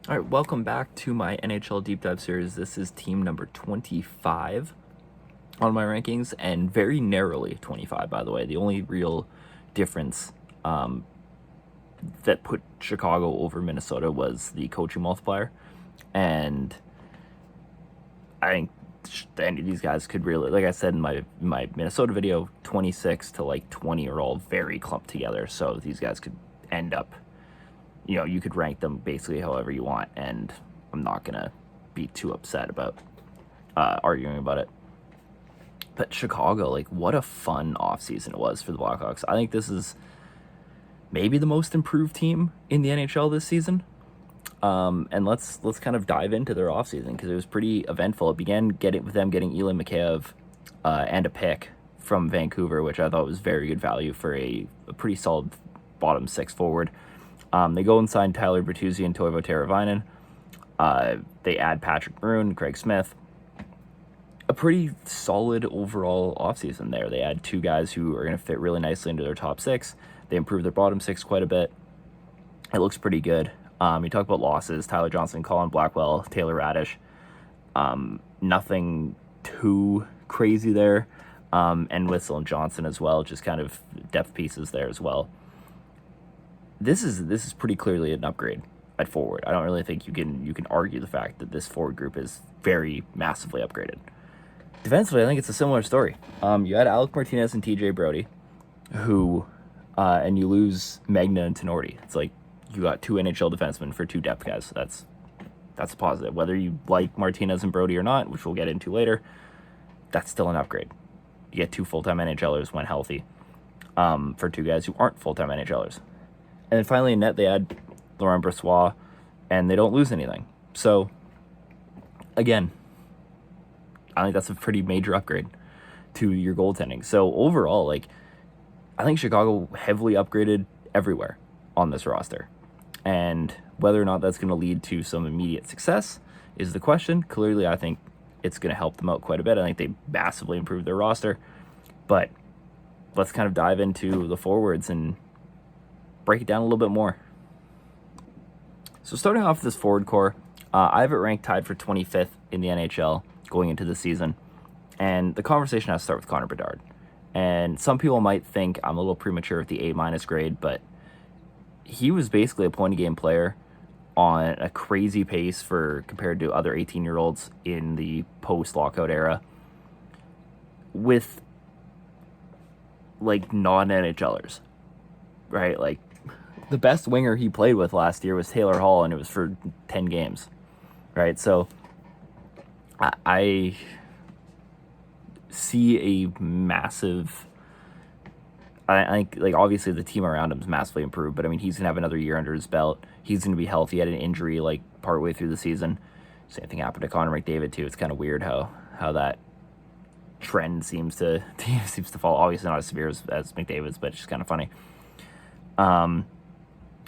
All right, welcome back to my NHL Deep Dive series. This is team number 25 on my rankings, and very narrowly 25, by the way. The only real difference that put Chicago over Minnesota was the coaching multiplier, and I think these guys could really, like I said in my Minnesota video, 26 to like 20 are all very clumped together, so these guys could end up, you could rank them basically however you want, and I'm not going to be too upset about arguing about it. But Chicago, like, what a fun offseason it was for the Blackhawks. I think this is maybe the most improved team in the NHL this season. And let's kind of dive into their offseason, because it was pretty eventful. It began with them getting Ilya Mikheyev and a pick from Vancouver, which I thought was very good value for a pretty solid bottom six forward. They go and sign Tyler Bertuzzi and Toivo Teravainen. They add Patrick Maroon, Craig Smith. A pretty solid overall offseason there. They add two guys who are going to fit really nicely into their top six. They improved their bottom six quite a bit. It looks pretty good. You talk about losses: Tyler Johnson, Colin Blackwell, Taylor Radish. Nothing too crazy there. And Whistle and Johnson as well, just kind of depth pieces there as well. This is pretty clearly an upgrade at forward. I don't really think you can argue the fact that this forward group is very massively upgraded. Defensively, I think it's a similar story. You had Alec Martinez and TJ Brody, who, and you lose Magna and Tenorti. It's like you got two NHL defensemen for two depth guys. That's a positive. Whether you like Martinez and Brody or not, which we'll get into later, that's still an upgrade. You get two full-time NHLers when healthy, for two guys who aren't full-time NHLers. And then finally in net, they add Laurent Brossoit, and they don't lose anything. So, again, I think that's a pretty major upgrade to your goaltending. So overall, like, I think Chicago heavily upgraded everywhere on this roster. And whether or not that's going to lead to some immediate success is the question. Clearly, I think it's going to help them out quite a bit. I think they massively improved their roster. But let's kind of dive into the forwards and break it down a little bit more. So starting off with this forward core, I have it ranked tied for 25th in the NHL going into the season. And the conversation has to start with Connor Bedard. And some people might think I'm a little premature with the A- grade, but he was basically a point-a-game player on a crazy pace compared to other 18-year-olds in the post-lockout era with, like, non-NHLers, right? Like, the best winger he played with last year was Taylor Hall, and it was for 10 games, right? So I see a massive... I think, like, obviously the team around him is massively improved, but I mean, he's going to have another year under his belt. He's going to be healthy. He had an injury, like, partway through the season. Same thing happened to Connor McDavid, too. It's kind of weird how that trend seems to fall. Obviously not as severe as McDavid's, but it's just kind of funny.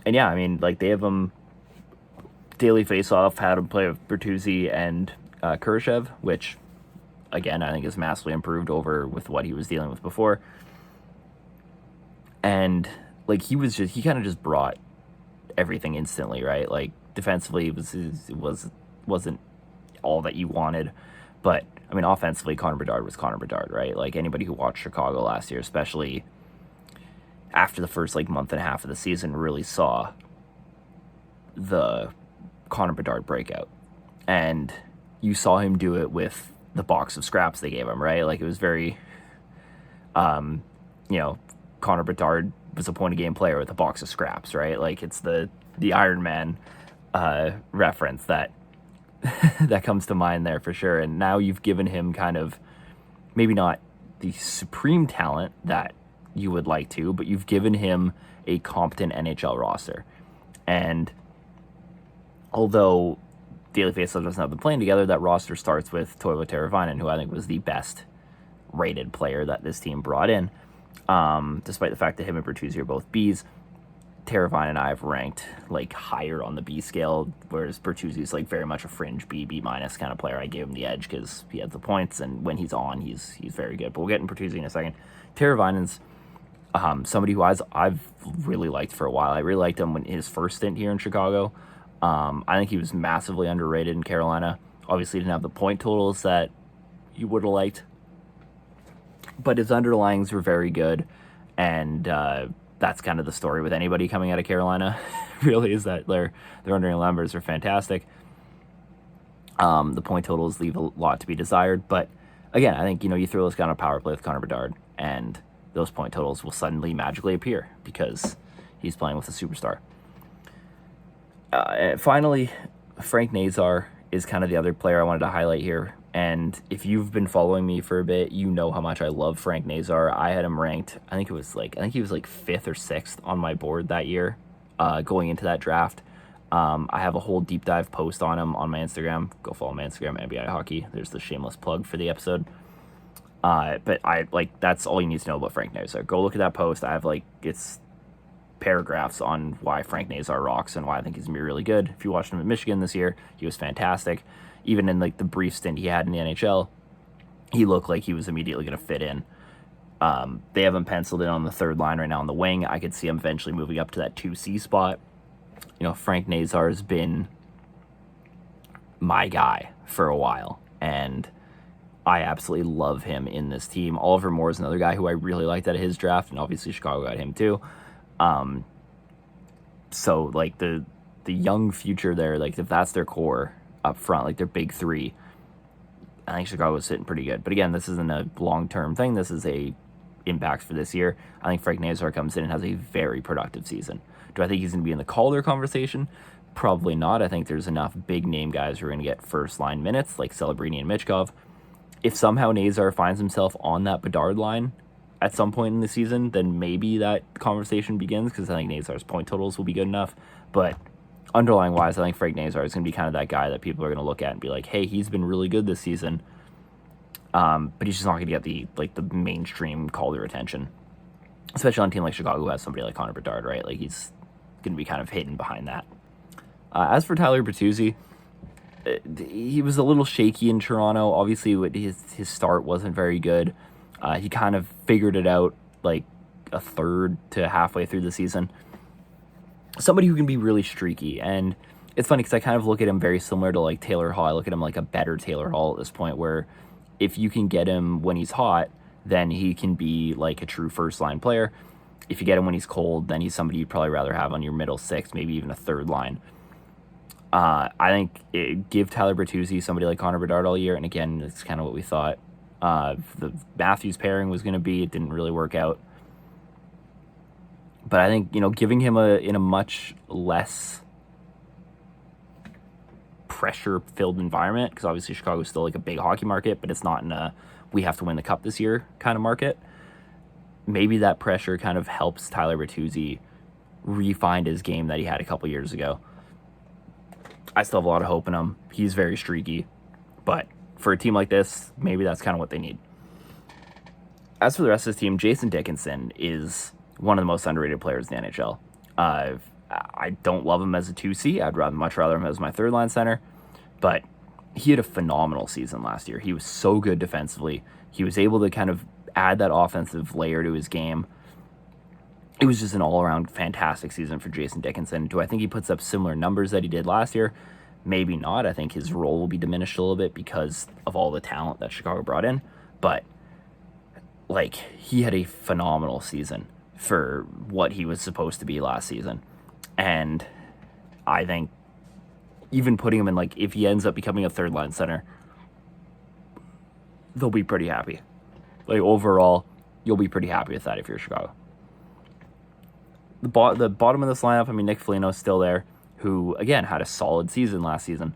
And yeah, I mean, like, they have him daily face-off, had him play with Bertuzzi and Kurashev, which, again, I think is massively improved over with what he was dealing with before. And, like, he kind of just brought everything instantly, right? Like, defensively, it wasn't all that you wanted. But, I mean, offensively, Connor Bedard was Connor Bedard, right? Like, anybody who watched Chicago last year, especially after the first, like, month and a half of the season, really saw the Connor Bedard breakout. And you saw him do it with the box of scraps they gave him, right? Like, it was very, Connor Bedard was a point-a-game player with a box of scraps, right? Like, it's the Iron Man reference that that comes to mind there for sure. And now you've given him kind of, maybe not the supreme talent that you would like to, but you've given him a competent NHL roster. And although Daily Faceoff doesn't have them playing together, that roster starts with Toivo Teravainen, who I think was the best rated player that this team brought in. Despite the fact that him and Bertuzzi are both Bs, Teravainen and I have ranked, like, higher on the B scale, whereas Bertuzzi's, like, very much a fringe B minus kind of player. I gave him the edge because he has the points, and when he's on, he's very good. But we'll get into Bertuzzi in a second. Teravainen's somebody who I've really liked for a while. I really liked him when his first stint here in Chicago. I think he was massively underrated in Carolina. Obviously, he didn't have the point totals that you would have liked, but his underlyings were very good, and that's kind of the story with anybody coming out of Carolina. Really, is that their underlying numbers are fantastic. The point totals leave a lot to be desired, but again, I think you throw this guy on a power play with Connor Bedard, and those point totals will suddenly magically appear because he's playing with a superstar. Finally, Frank Nazar is kind of the other player I wanted to highlight here. And if you've been following me for a bit, you know how much I love Frank Nazar. I had him ranked, I think he was like 5th or 6th on my board that year, going into that draft. I have a whole deep dive post on him on my Instagram. Go follow my Instagram, NBA Hockey. There's the shameless plug for the episode. But that's all you need to know about Frank Nazar. Go look at that post. I have it's paragraphs on why Frank Nazar rocks and why I think he's gonna be really good. If you watched him at Michigan this year, he was fantastic. Even in the brief stint he had in the NHL, he looked like he was immediately going to fit in. They have him penciled in on the third line right now on the wing. I could see him eventually moving up to that 2C spot. Frank Nazar has been my guy for a while, and I absolutely love him in this team. Oliver Moore is another guy who I really liked out of his draft, and obviously Chicago got him too. So the young future there, if that's their core up front, their big three, I think Chicago's sitting pretty good. But again, this isn't a long-term thing. This is a impact for this year. I think Frank Nazar comes in and has a very productive season. Do I think he's going to be in the Calder conversation? Probably not. I think there's enough big-name guys who are going to get first-line minutes, like Celebrini and Michkov. If somehow Nazar finds himself on that Bedard line at some point in the season, then maybe that conversation begins, because I think Nazar's point totals will be good enough. But underlying wise, I think Frank Nazar is going to be kind of that guy that people are going to look at and be like, hey, he's been really good this season. But he's just not going to get the mainstream Calder attention, especially on a team like Chicago who has somebody like Connor Bedard, right? He's going to be kind of hidden behind that. As for Tyler Bertuzzi, he was a little shaky in Toronto. Obviously, his start wasn't very good. He kind of figured it out a third to halfway through the season. Somebody who can be really streaky, and it's funny because I kind of look at him very similar to Taylor Hall. I look at him like a better Taylor Hall at this point, where if you can get him when he's hot, then he can be a true first-line player. If you get him when he's cold, then he's somebody you'd probably rather have on your middle six, maybe even a third line. I think give Tyler Bertuzzi somebody like Connor Bedard all year, and again, it's kind of what we thought the Matthews pairing was going to be. It didn't really work out. But I think, giving him in a much less pressure-filled environment, because obviously Chicago is still a big hockey market, but it's not in a we have to win the cup this year kind of market. Maybe that pressure kind of helps Tyler Bertuzzi re-find his game that he had a couple years ago. I still have a lot of hope in him. He's very streaky, but for a team like this, maybe that's kind of what they need. As for the rest of this team, Jason Dickinson is one of the most underrated players in the NHL. I don't love him as a 2C. I'd much rather him as my third-line center, but he had a phenomenal season last year. He was so good defensively. He was able to kind of add that offensive layer to his game. It was just an all-around fantastic season for Jason Dickinson. Do I think he puts up similar numbers that he did last year? Maybe not. I think his role will be diminished a little bit because of all the talent that Chicago brought in. But, he had a phenomenal season for what he was supposed to be last season. And I think even putting him in, if he ends up becoming a third-line center, they'll be pretty happy. Overall, you'll be pretty happy with that if you're Chicago. The bottom of this lineup, Nick Foligno's still there, who, again, had a solid season last season.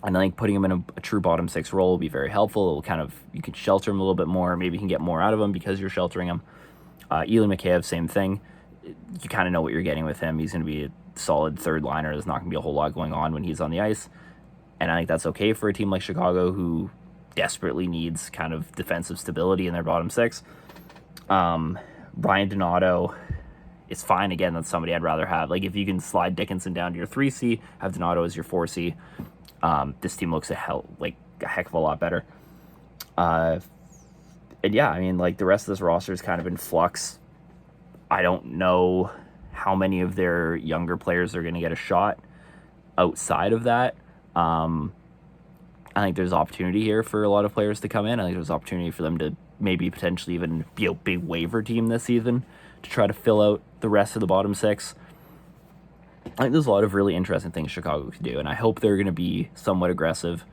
And I think putting him in a true bottom six role will be very helpful. You can shelter him a little bit more. Maybe you can get more out of him because you're sheltering him. Eli Mikheyev, same thing. You kind of know what you're getting with him. He's going to be a solid third liner. There's not going to be a whole lot going on when he's on the ice. And I think that's okay for a team like Chicago, who desperately needs kind of defensive stability in their bottom six. Ryan Donato, it's fine. Again, that's somebody I'd rather have. If you can slide Dickinson down to your 3C, have Donato as your 4C, this team looks a heck of a lot better. And yeah, the rest of this roster is kind of in flux. I don't know how many of their younger players are going to get a shot. outside of that, I think there's opportunity here for a lot of players to come in. I think there's opportunity for them to maybe potentially even be a big waiver team this season to try to fill out the rest of the bottom six. I think there's a lot of really interesting things Chicago could do, and I hope they're going to be somewhat aggressive.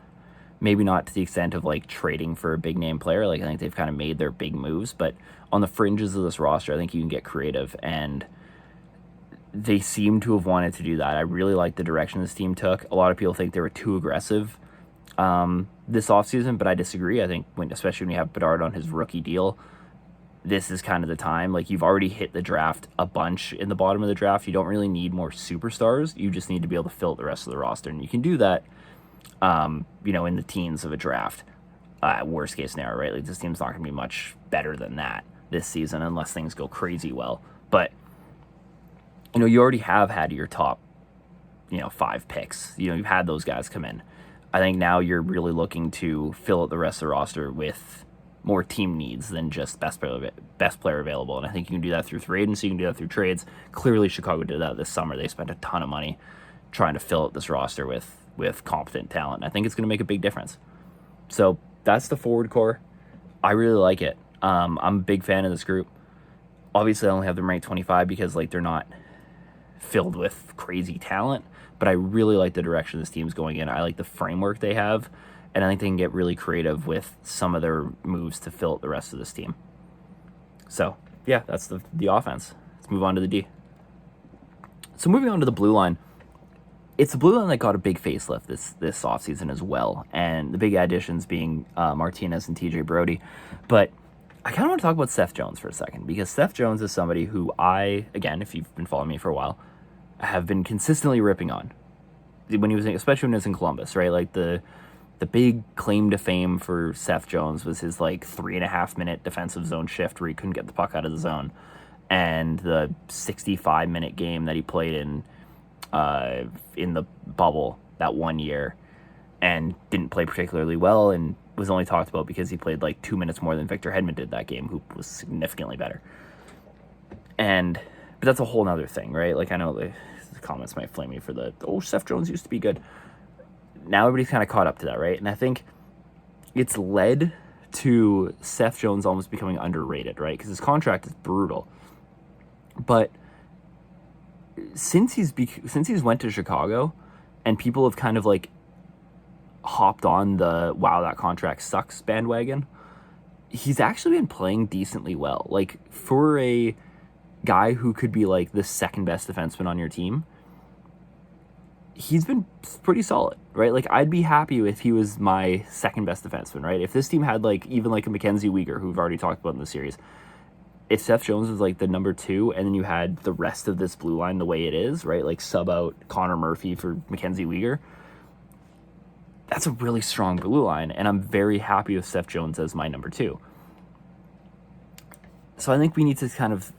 Maybe not to the extent of like trading for a big name player. Like I think they've kind of made their big moves, but on the fringes of this roster, I think you can get creative, and they seem to have wanted to do that. I really like the direction this team took. A lot of people think they were too aggressive this offseason, but I disagree. I think especially when you have Bedard on his rookie deal, this is kind of the time. Like, you've already hit the draft a bunch in the bottom of the draft. You don't really need more superstars. You just need to be able to fill the rest of the roster, and you can do that, in the teens of a draft. Worst case scenario, right? Like, this team's not going to be much better than that this season unless things go crazy well. But, you already have had your top, 5 picks. You've had those guys come in. I think now you're really looking to fill out the rest of the roster with more team needs than just best player available. And I think you can do that through free agency, you can do that through trades. Clearly, Chicago did that this summer. They spent a ton of money trying to fill out this roster with competent talent. And I think it's going to make a big difference. So that's the forward core. I really like it. I'm a big fan of this group. Obviously, I only have them ranked 25 because they're not filled with crazy talent. But I really like the direction this team's going in. I like the framework they have. And I think they can get really creative with some of their moves to fill out the rest of this team. So, yeah, that's the offense. Let's move on to the D. So moving on to the blue line. It's the blue line that got a big facelift this offseason as well. And the big additions being Martinez and TJ Brody. But I kind of want to talk about Seth Jones for a second. Because Seth Jones is somebody who again, if you've been following me for a while, have been consistently ripping on. Especially when he was in Columbus, right? Like the big claim to fame for Seth Jones was his 3.5-minute defensive zone shift where he couldn't get the puck out of the zone, and the 65-minute game that he played in the bubble that one year and didn't play particularly well and was only talked about because he played 2 minutes more than Victor Hedman did that game, who was significantly better. But that's a whole nother thing, right? I know the comments might flame me for Seth Jones used to be good. Now everybody's kind of caught up to that, right? And I think it's led to Seth Jones almost becoming underrated, right? Because his contract is brutal. But since he's went to Chicago, and people have kind of hopped on the wow, that contract sucks bandwagon, he's actually been playing decently well. For a guy who could be the second best defenseman on your team, he's been pretty solid, right? I'd be happy if he was my second best defenseman, right? If this team had even a Mackenzie Weegar, who we've already talked about in the series, if Seth Jones was the number 2, and then you had the rest of this blue line the way it is, right? Sub out Connor Murphy for Mackenzie Weegar, that's a really strong blue line, and I'm very happy with Seth Jones as my number 2. So I think we need to kind of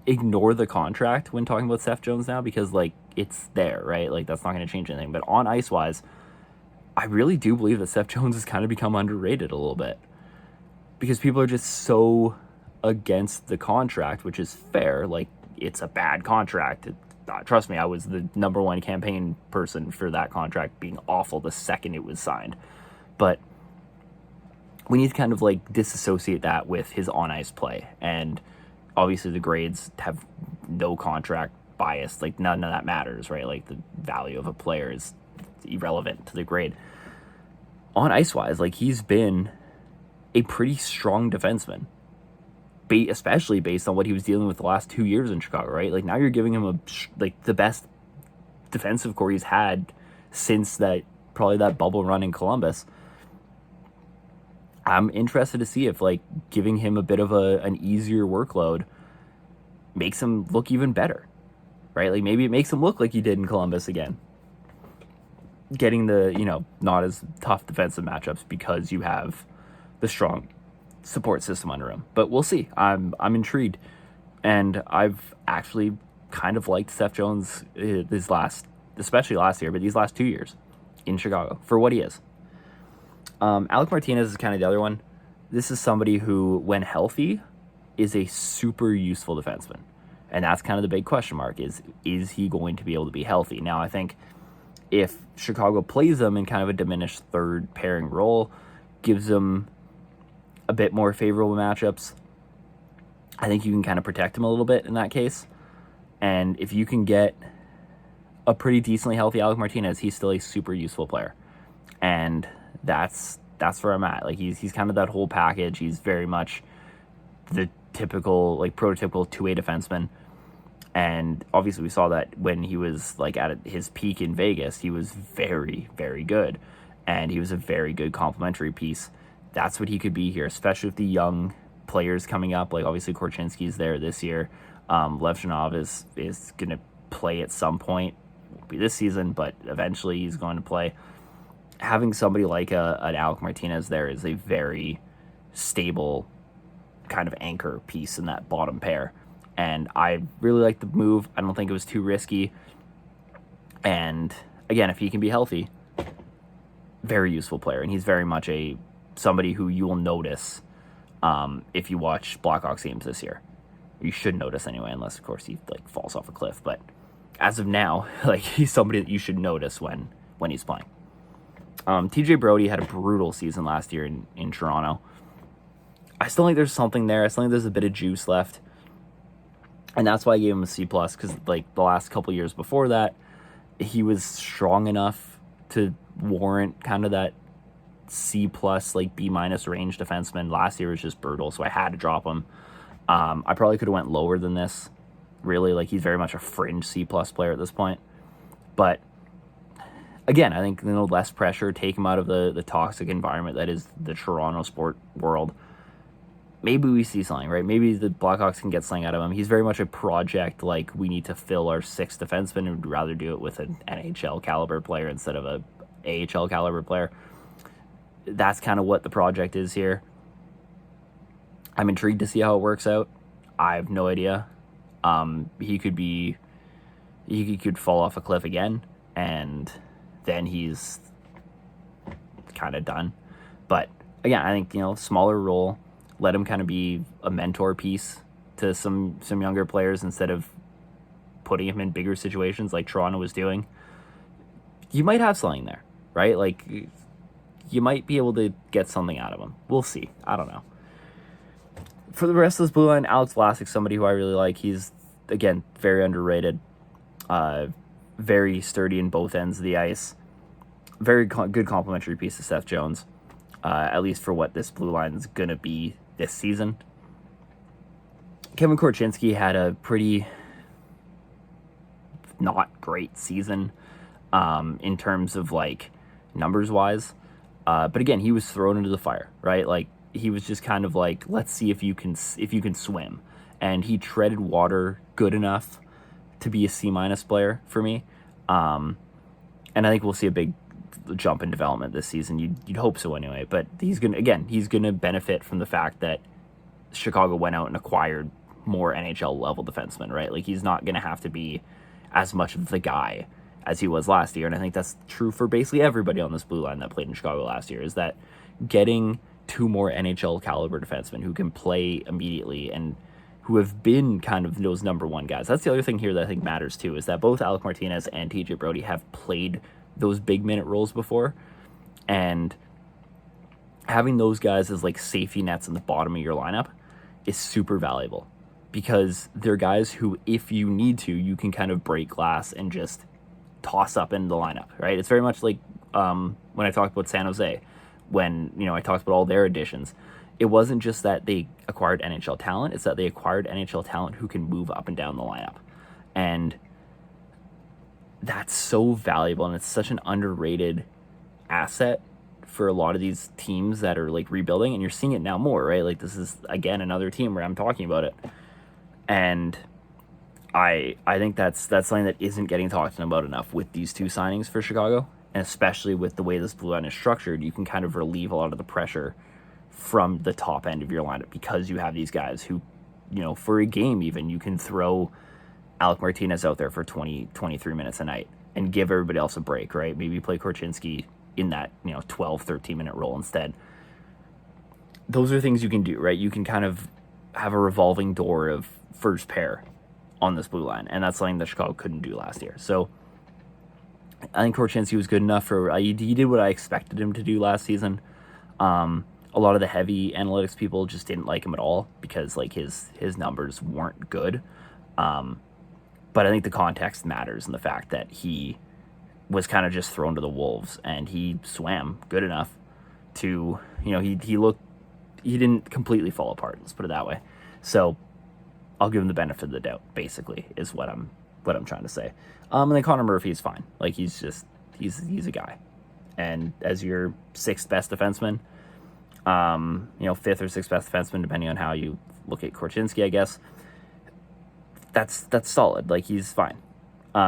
ignore the contract when talking about Seth Jones now, because it's there, right? That's not going to change anything. But on ice wise, I really do believe that Seth Jones has kind of become underrated a little bit, because people are just so against the contract, which is fair. It's a bad contract. Trust me, I was the number 1 campaign person for that contract being awful the second it was signed. But we need to kind of disassociate that with his on ice play. And obviously the grades have no contract bias. None of that matters, right? The value of a player is irrelevant to the grade. On ice wise, he's been a pretty strong defenseman, especially based on what he was dealing with the last 2 years in Chicago, right? Now you're giving him the best defensive core he's had since probably that bubble run in Columbus. I'm interested to see if giving him a bit of an easier workload makes him look even better, right? Maybe it makes him look like he did in Columbus again, getting the not as tough defensive matchups because you have the strong support system under him. But we'll see. I'm intrigued, and I've actually kind of liked Seth Jones especially last year, but these last 2 years in Chicago for what he is. Alec Martinez is kind of the other one. This is somebody who, when healthy, is a super useful defenseman. And that's kind of the big question mark is he going to be able to be healthy? Now, I think if Chicago plays them in kind of a diminished third pairing role, gives them a bit more favorable matchups, I think you can kind of protect him a little bit in that case. And if you can get a pretty decently healthy Alec Martinez, he's still a super useful player. And that's where I'm at. Like he's kind of that whole package. He's very much the typical, like prototypical two-way defenseman. And obviously we saw that when he was like at his peak in Vegas, he was very, very good. And he was a very good complementary piece. That's what he could be here, especially with the young players coming up. Like obviously Korchinski's there this year. Levchinov is going to play at some point. Won't be this season, but eventually he's going to play. Having somebody like an Alec Martinez there is a very stable kind of anchor piece in that bottom pair. And I really like the move. I don't think it was too risky. And again, if he can be healthy, very useful player. And he's very much somebody who you will notice if you watch Blackhawks games this year. You should notice anyway, unless of course he like falls off a cliff. But as of now, like he's somebody that you should notice when he's playing. TJ Brodie had a brutal season last year in Toronto. I still think there's something there. I still think there's a bit of juice left. And that's why I gave him a C+, because like the last couple years before that, he was strong enough to warrant kind of that C+, like B- range defenseman. Last year was just brutal, so I had to drop him. I probably could have went lower than this. Really, like he's very much a fringe C+ player at this point. But again, I think less pressure, take him out of the toxic environment that is the Toronto sport world. Maybe we see something, right? Maybe the Blackhawks can get something out of him. He's very much a project, like we need to fill our sixth defenseman, and would rather do it with an NHL caliber player instead of a AHL caliber player. That's kind of what the project is here. I'm intrigued to see how it works out. I have no idea. He could fall off a cliff again, and then he's kind of done. But again, I think smaller role. Let him kind of be a mentor piece to some younger players instead of putting him in bigger situations like Toronto was doing. You might have something there, right? Like you might be able to get something out of him. We'll see. I don't know. For the rest of this blue line, Alex Vlasic, somebody who I really like. He's, again, very underrated. Very sturdy in both ends of the ice. Very good complementary piece to Seth Jones, at least for what this blue line is going to be this season. Kevin Korchinski had a pretty not great season in terms of like numbers wise. But again, he was thrown into the fire, right? Like he was just kind of like, let's see if you can swim. And he treaded water good enough to be a C- player for me. And I think we'll see a big jump in development this season. You'd hope so anyway. But he's gonna benefit from the fact that Chicago went out and acquired more NHL level defensemen, right? Like he's not gonna have to be as much of the guy as he was last year. And I think that's true for basically everybody on this blue line that played in Chicago last year, is that getting two more NHL caliber defensemen who can play immediately and who have been kind of those number one guys. That's the other thing here that I think matters too, is that both Alec Martinez and TJ Brodie have played those big minute roles before, and having those guys as like safety nets in the bottom of your lineup is super valuable, because they're guys who, if you need to, you can kind of break glass and just toss up into the lineup, right? It's very much like when I talked about San Jose, when I talked about all their additions. It wasn't just that they acquired NHL talent, it's that they acquired NHL talent who can move up and down the lineup. And that's so valuable, and it's such an underrated asset for a lot of these teams that are like rebuilding, and you're seeing it now more, right? Like this is again another team where I'm talking about it. And I think that's something that isn't getting talked about enough with these two signings for Chicago, and especially with the way this blue line is structured. You can kind of relieve a lot of the pressure from the top end of your lineup, because you have these guys who, for a game even, you can throw Alec Martinez out there for 20, 23 minutes a night and give everybody else a break, right? Maybe play Korchinski in that, 12, 13-minute role instead. Those are things you can do, right? You can kind of have a revolving door of first pair on this blue line, and that's something that Chicago couldn't do last year. So I think Korchinski was good enough for he did what I expected him to do last season. A lot of the heavy analytics people just didn't like him at all because like his numbers weren't good. But I think the context matters and the fact that he was kind of just thrown to the wolves and he swam good enough to, he didn't completely fall apart. Let's put it that way. So I'll give him the benefit of the doubt. Basically, is what I'm trying to say. And then Connor Murphy is fine. Like he's a guy, and as your sixth best defenseman, fifth or sixth best defenseman, depending on how you look at Korchinski, I guess. That's solid. Like he's fine.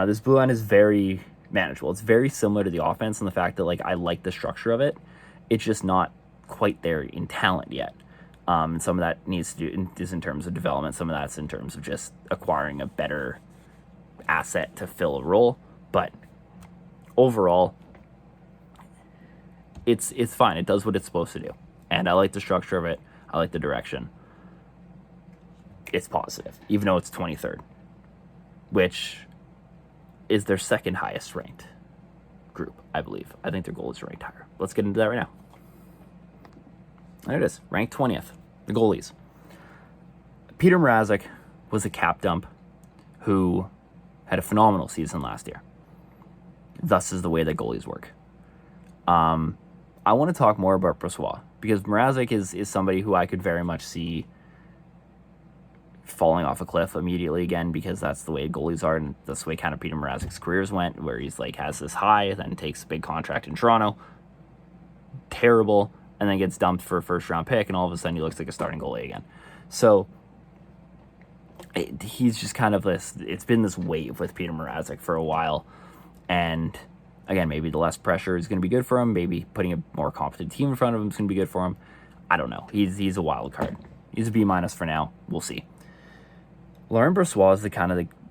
This blue line is very manageable. It's very similar to the offense in the fact that like I like the structure of it. It's just not quite there in talent yet. And some of that is in terms of development. Some of that's in terms of just acquiring a better asset to fill a role. But overall, it's fine. It does what it's supposed to do. And I like the structure of it. I like the direction. It's positive, even though it's 23rd, which is their second highest ranked group, I believe. I think their goalies are ranked higher. Let's get into that right now. There it is, ranked 20th, the goalies. Peter Mrazek was a cap dump who had a phenomenal season last year. Thus is the way that goalies work. I want to talk more about Brossoit because Mrazek is somebody who I could very much see falling off a cliff immediately again because that's the way goalies are and that's the way kind of Peter Mrazek's careers went, where he's like has this high, then takes a big contract in Toronto, terrible, and then gets dumped for a first round pick, and all of a sudden he looks like a starting goalie again. So he's just kind of this, it's been this wave with Peter Mrazek for a while, and again, maybe the less pressure is going to be good for him, maybe putting a more competent team in front of him is going to be good for him. I don't know. He's a wild card. He's a B- for now. We'll see. Laurent Brossoit is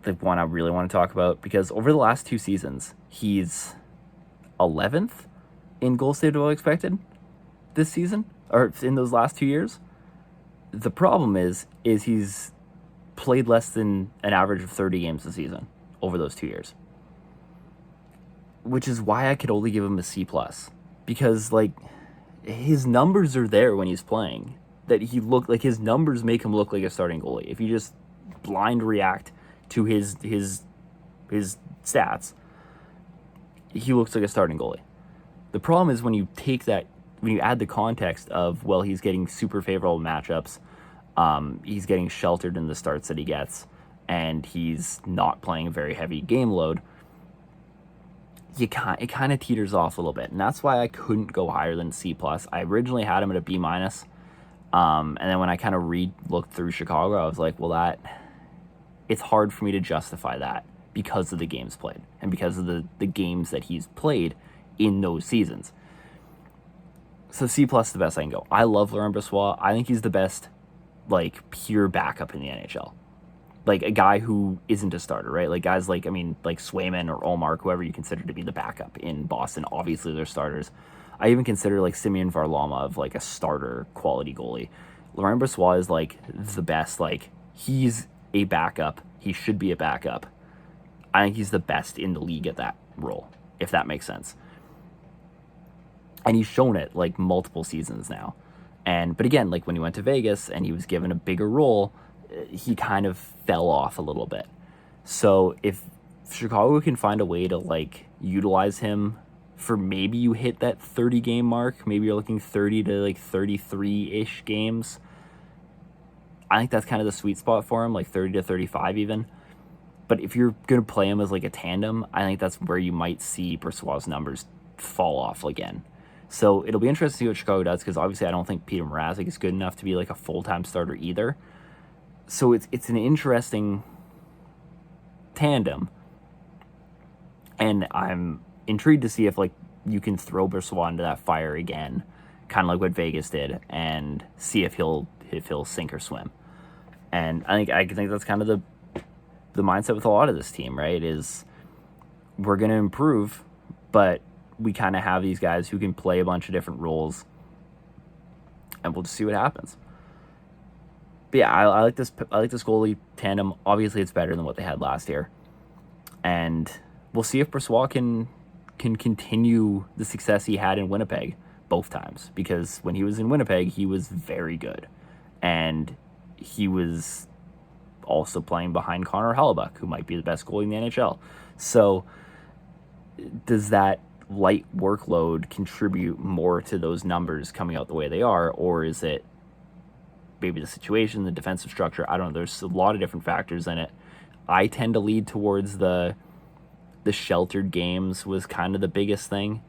the one I really want to talk about because over the last two seasons, he's 11th in goal saved above expected this season, or in those last 2 years. The problem is he's played less than an average of 30 games a season over those 2 years, which is why I could only give him a C+, because like his numbers are there when he's playing, that he look like his numbers make him look like a starting goalie. If you just blind react to his stats, he looks like a starting goalie. The problem is when you add the context of, well, he's getting super favorable matchups, he's getting sheltered in the starts that he gets, and he's not playing a very heavy game load, it kind of teeters off a little bit. And that's why I couldn't go higher than C+. I originally had him at a B-. And then when I kind of looked through Chicago, I was like, well, it's hard for me to justify that because of the games played and because of the games that he's played in those seasons. So C+ is the best I can go. I love Laurent Brossoit. I think he's the best, like, pure backup in the NHL. Like, a guy who isn't a starter, right? Like, guys like Swayman or Ullmark, whoever you consider to be the backup in Boston, obviously they're starters. I even consider, like, Semyon Varlamov, like, a starter quality goalie. Laurent Brossoit is, like, the best. Like, he's a backup. He should be a backup. I think he's the best in the league at that role, if that makes sense. And he's shown it, like, multiple seasons now. But again, like, when he went to Vegas and he was given a bigger role, he kind of fell off a little bit. So if Chicago can find a way to, like, utilize him for, maybe you hit that 30 game mark, maybe you're looking 30 to like 33-ish games, I think that's kind of the sweet spot for him, like 30 to 35 even. But if you're going to play him as like a tandem, I think that's where you might see Brossoit's numbers fall off again. So it'll be interesting to see what Chicago does, because obviously I don't think Peter Mrazek is good enough to be like a full-time starter either. So it's an interesting tandem. And I'm intrigued to see if like you can throw Brossoit into that fire again, kind of like what Vegas did, and see if he'll sink or swim. And I think that's kind of the mindset with a lot of this team, right? Is we're going to improve, but we kind of have these guys who can play a bunch of different roles, and we'll just see what happens. But yeah, I like this goalie tandem. Obviously, it's better than what they had last year, and we'll see if Brossoit can can continue the success he had in Winnipeg both times, because when he was in Winnipeg, he was very good. And he was also playing behind Connor Hellebuck, who might be the best goalie in the NHL. So does that light workload contribute more to those numbers coming out the way they are, or is it maybe the situation, the defensive structure? I don't know. There's a lot of different factors in it. I tend to lead towards the sheltered games was kind of the biggest thing.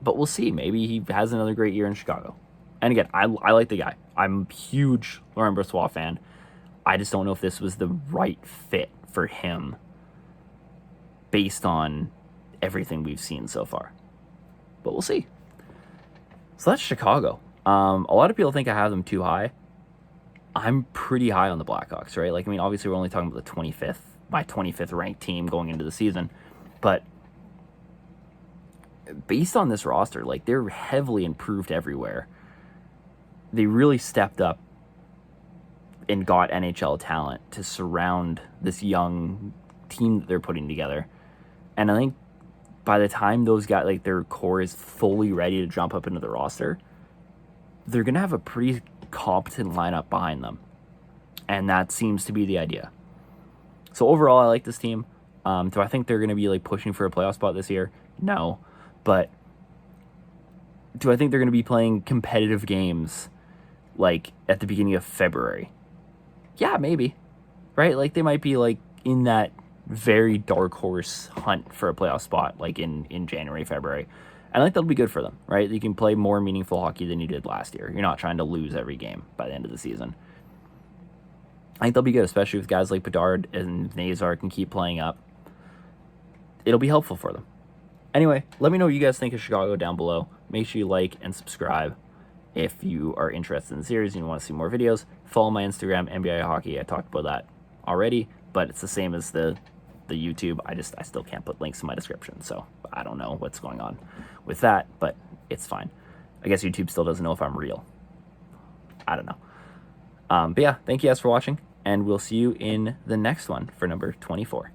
But we'll see. Maybe he has another great year in Chicago. And again, I like the guy. I'm a huge Laurent Brossoit fan. I just don't know if this was the right fit for him based on everything we've seen so far. But we'll see. So that's Chicago. A lot of people think I have them too high. I'm pretty high on the Blackhawks, right? Like, I mean, obviously we're only talking about the 25th, my 25th ranked team going into the season. But based on this roster, like, they're heavily improved everywhere. They really stepped up and got NHL talent to surround this young team that they're putting together. And I think by the time those guys, like, their core is fully ready to jump up into the roster, they're going to have a pretty competent lineup behind them. And that seems to be the idea. So overall, I like this team. Do I think they're going to be, like, pushing for a playoff spot this year? No. But do I think they're going to be playing competitive games, like, at the beginning of February? Yeah, maybe. Right? Like, they might be, like, in that very dark horse hunt for a playoff spot, like, in January, February. And I think that'll be good for them, right? You can play more meaningful hockey than you did last year. You're not trying to lose every game by the end of the season. I think they'll be good, especially with guys like Bedard and Nazar can keep playing up. It'll be helpful for them. Anyway, let me know what you guys think of Chicago down below. Make sure you like and subscribe if you are interested in the series and you want to see more videos. Follow my Instagram, NBA Hockey. I talked about that already, but it's the same as the YouTube. I still can't put links in my description, so I don't know what's going on with that, but it's fine. I guess YouTube still doesn't know if I'm real. I don't know. But yeah, thank you guys for watching, and we'll see you in the next one for number 24.